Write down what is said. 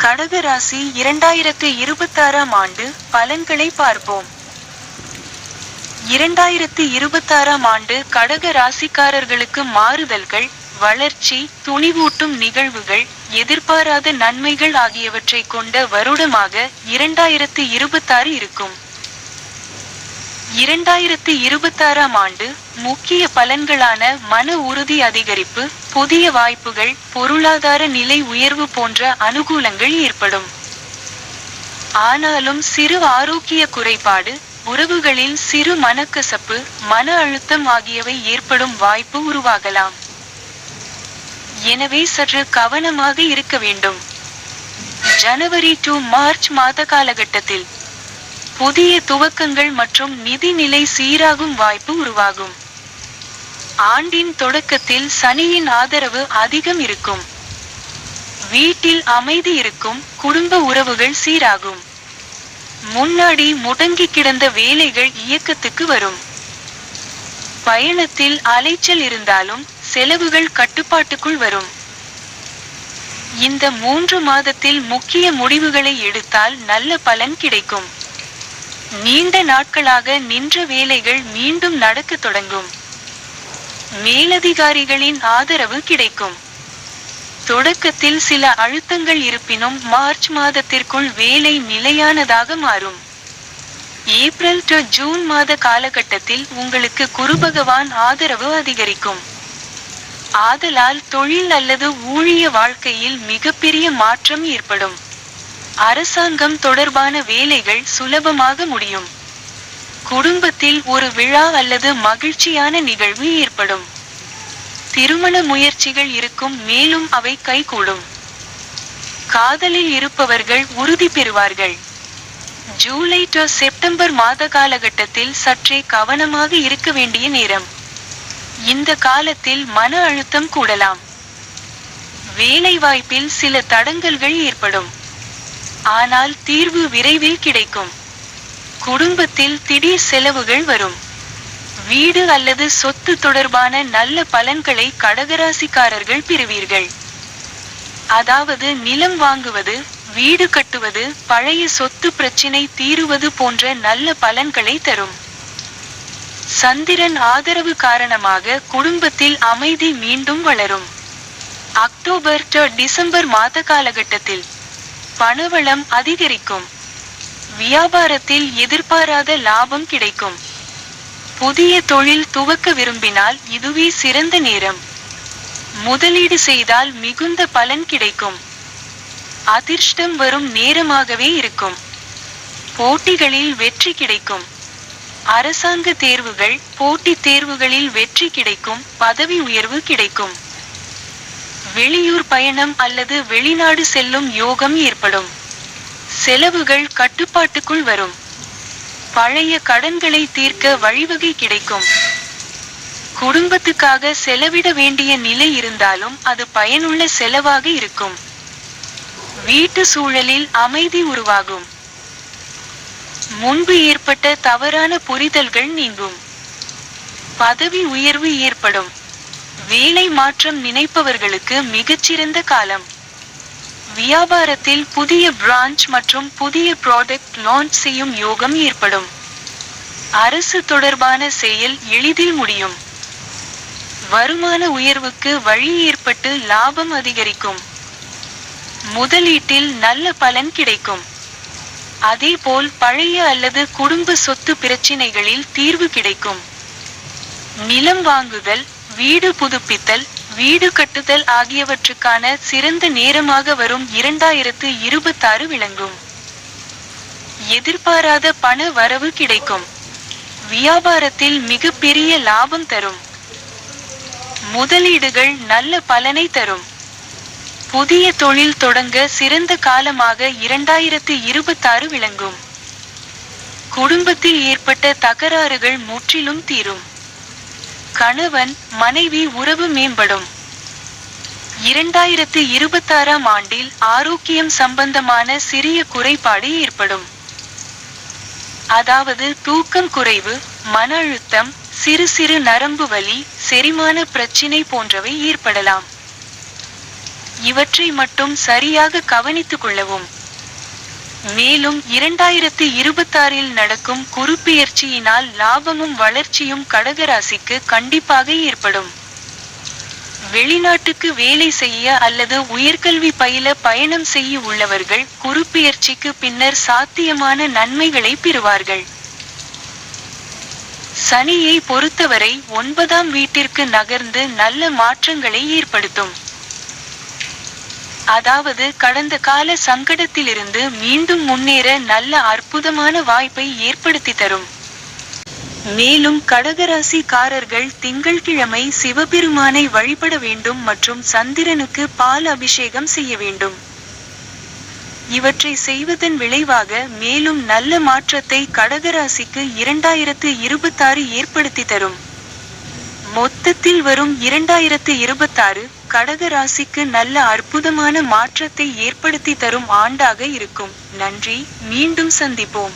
கடக ராசி 2026ஆம் ஆண்டு பலன்களை பார்ப்போம். 2026ஆம் ஆண்டு கடக ராசிக்காரர்களுக்கு மாறுதல்கள், வளர்ச்சி, துணிவூட்டும் நிகழ்வுகள், எதிர்பாராத நன்மைகள் ஆகியவற்றை கொண்ட வருடமாக 2026 இருக்கும். 2026ஆம் ஆண்டு முக்கிய பலன்களான மன உறுதி அதிகரிப்பு, புதிய வாய்ப்புகள், பொருளாதார நிலை உயர்வு போன்ற அனுகூலங்கள் ஏற்படும். ஆனாலும் சிறு ஆரோக்கிய குறைபாடு, உறவுகளில் சிறு மனக்கசப்பு, மன அழுத்தம் ஆகியவை ஏற்படும் வாய்ப்பு உருவாகலாம். எனவே சற்று கவனமாக இருக்க வேண்டும். ஜனவரி to மார்ச் மாத காலகட்டத்தில் புதிய துவக்கங்கள் மற்றும் நிதி நிலை சீராகும் வாய்ப்பு உருவாகும். ஆண்டின் தொடக்கத்தில் சனியின் ஆதரவு அதிகம் இருக்கும். வீட்டில் அமைதி இருக்கும், குடும்ப உறவுகள் சீராகும். முன்னாடி முடங்கி கிடந்த வேலைகள் இயக்கத்துக்கு வரும். பயணத்தில் அலைச்சல் இருந்தாலும் செலவுகள் கட்டுப்பாட்டுக்குள் வரும். இந்த 3 மாதத்தில் முக்கிய முடிவுகளை எடுத்தால் நல்ல பலன் கிடைக்கும். நீண்ட நாட்களாக நின்ற வேலைகள் மீண்டும் நடக்கத் தொடங்கும். மேலதிகாரிகளின் ஆதரவு கிடைக்கும். தொடக்கத்தில் சில அழுத்தங்கள் இருப்பினும் மார்ச் மாதத்திற்குள் வேலை நிலையானதாக மாறும். ஏப்ரல் to ஜூன் மாத காலகட்டத்தில் உங்களுக்கு குருபகவான் ஆதரவு அதிகரிக்கும். ஆதலால் தொழில் அல்லது ஊழிய வாழ்க்கையில் மிகப்பெரிய மாற்றம் ஏற்படும். அரசாங்கம் தொடர்பான வேலைகள் சுலபமாக முடியும். குடும்பத்தில் ஒரு விழா அல்லது மகிழ்ச்சியான நிகழ்வு ஏற்படும். திருமண முயற்சிகள் இருக்கும், மேலும் அவை கைகூடும். காதலில் இருப்பவர்கள் உறுதி பெறுவார்கள். ஜூலை to செப்டம்பர் மாத காலகட்டத்தில் சற்றே கவனமாக இருக்க வேண்டிய நேரம். இந்த காலத்தில் மன அழுத்தம் கூடலாம். வேலைவாய்ப்பில் சில தடங்கல்கள் ஏற்படும். ஆனால் தீர்வு விரைவில் கிடைக்கும். குடும்பத்தில் திடீர் செலவுகள் வரும். வீடு அல்லது சொத்து தொடர்பான நல்ல பலன்களை கடகராசிக்காரர்கள் பெறுவீர்கள். அதாவது நிலம் வாங்குவது, வீடு கட்டுவது, பழைய சொத்து பிரச்சினை தீருவது போன்ற நல்ல பலன்களை தரும். சந்திரன் ஆதரவு காரணமாக குடும்பத்தில் அமைதி மீண்டும் வளரும். அக்டோபர் to டிசம்பர் மாத காலகட்டத்தில் பணவளம் அதிகரிக்கும். வியாபாரத்தில் எதிர்பாராத லாபம் கிடைக்கும். புதிய தொழில் துவக்க விரும்பினால் இதுவே சிறந்த நேரம். முதலீடு செய்தால் மிகுந்த பலன் கிடைக்கும். அதிர்ஷ்டம் வரும் நேரமாகவே இருக்கும். போட்டிகளில் வெற்றி கிடைக்கும். அரசாங்க தேர்வுகள், போட்டித் தேர்வுகளில் வெற்றி கிடைக்கும், பதவி உயர்வு கிடைக்கும். வெளியூர் பயணம் அல்லது வெளிநாடு செல்லும் யோகம் ஏற்படும். செலவுகள் கட்டுப்பாட்டுக்குள் வரும். பழைய கடன்களை தீர்க்க வழிவகை கிடைக்கும். குடும்பத்துக்காக செலவிட வேண்டிய நிலை இருந்தாலும் அது பயனுள்ள செலவாக இருக்கும். வீட்டு சூழலில் அமைதி உருவாகும். முன்பு ஏற்பட்ட தவறான புரிதல்கள் நீங்கும். பதவி உயர்வு ஏற்படும். வேலை மாற்றம் நினைப்பவர்களுக்கு மிகச்சிறந்த காலம். வியாபாரத்தில் புதிய பிரான்ச் மற்றும் புதிய ப்ராடக்ட் லான்ச் செய்யும் யோகம் ஏற்படும். அரசு தொடர்பான செயல் எளிதில் முடியும். வருமான உயர்வுக்கு வழி ஏற்பட்டு லாபம் அதிகரிக்கும். முதலீட்டில் நல்ல பலன் கிடைக்கும். அதேபோல் பழைய அல்லது குடும்ப சொத்து பிரச்சினைகளில் தீர்வு கிடைக்கும். நிலம் வாங்குதல், வீடு புதுப்பித்தல், வீடு கட்டுதல் ஆகியவற்றுக்கான சிறந்த நேரமாக வரும் 2026 விளங்கும். எதிர்பாராத பண வரவு கிடைக்கும். வியாபாரத்தில் மிகப்பெரிய லாபம் தரும். முதலீடுகள் நல்ல பலனை தரும். புதிய தொழில் தொடங்க சிறந்த காலமாக 2026 விளங்கும். குடும்பத்தில் ஏற்பட்ட தகராறுகள் முற்றிலும் தீரும். கணவன், மனைவி உறவு மேம்படும். 2026ஆம் ஆண்டில் ஆரோக்கியம் சம்பந்தமான சிறிய குறைபாடு ஏற்படும். அதாவது தூக்கம் குறைவு, மன அழுத்தம், சிறு சிறு நரம்பு வலி, செரிமான பிரச்சினை போன்றவை ஏற்படலாம். இவற்றை மட்டும் சரியாக கவனித்துக் கொள்ளவும். மேலும் 2026இல் நடக்கும் குருப்பெயர்ச்சியினால் லாபமும் வளர்ச்சியும் கடகராசிக்கு கண்டிப்பாக ஏற்படும். வெளிநாட்டுக்கு வேலை செய்ய அல்லது உயர்கல்வி பயில பயணம் செய்ய உள்ளவர்கள் குருப்பெயர்ச்சிக்கு பின்னர் சாத்தியமான நன்மைகளை பெறுவார்கள். சனியை பொறுத்தவரை 9ஆம் வீட்டிற்கு நகர்ந்து நல்ல மாற்றங்களை ஏற்படுத்தும். அதாவது கடந்த கால சங்கடத்திலிருந்து மீண்டும் முன்னேற நல்ல அற்புதமான வாய்ப்பை ஏற்படுத்தி தரும். மேலும் கடகராசிக்காரர்கள் திங்கள்கிழமை சிவபெருமானை வழிபட வேண்டும் மற்றும் சந்திரனுக்கு பால் அபிஷேகம் செய்ய வேண்டும். இவற்றை செய்வதன் விளைவாக மேலும் நல்ல மாற்றத்தை கடகராசிக்கு 2026 ஏற்படுத்தி தரும். மொத்தத்தில் வரும் 2026 கடகராசிக்கு நல்ல அற்புதமான மாற்றத்தை ஏற்படுத்தி தரும் ஆண்டாக இருக்கும். நன்றி, மீண்டும் சந்திப்போம்.